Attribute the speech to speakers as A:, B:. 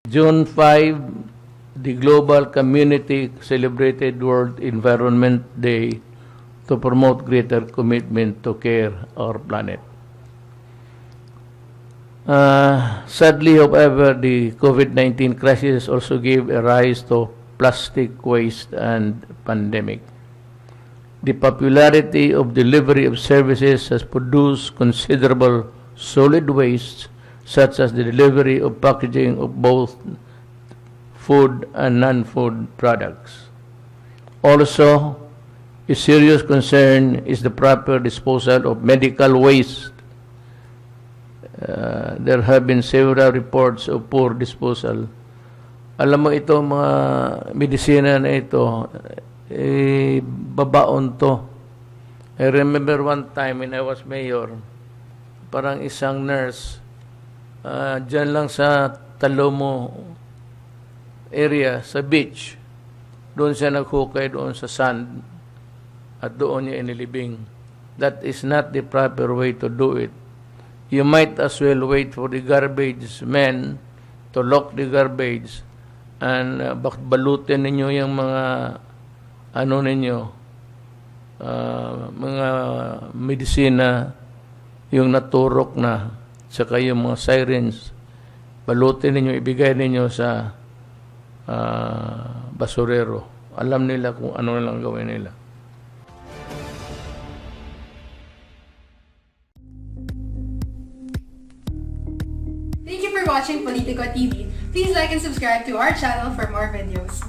A: June 5, the global community celebrated World Environment Day to promote greater commitment to care our planet. Sadly, however, the COVID-19 crisis also gave a rise to plastic waste and pandemic. The popularity of delivery of services has produced considerable solid waste, such as the delivery of packaging of both food and non-food products. Also, a serious concern is the proper disposal of medical waste. There have been several reports of poor disposal. Alam mo ito, mga medisina na ito, babaon to. I remember one time when I was mayor, parang isang nurse, dyan lang sa Talomo area, sa beach, doon siya naghukay doon sa sand at doon niya inilibing. That is not the proper way to do it. You might as well wait for the garbage men to lock the garbage and balutin ninyo yung mga mga medisina, yung naturok na, saka yung mga sirens, balutin ninyo, ibigay ninyo sa basurero. Alam nila kung ano lang gawin nila.
B: Thank you for watching Politico TV. Please like and subscribe to our channel for more videos.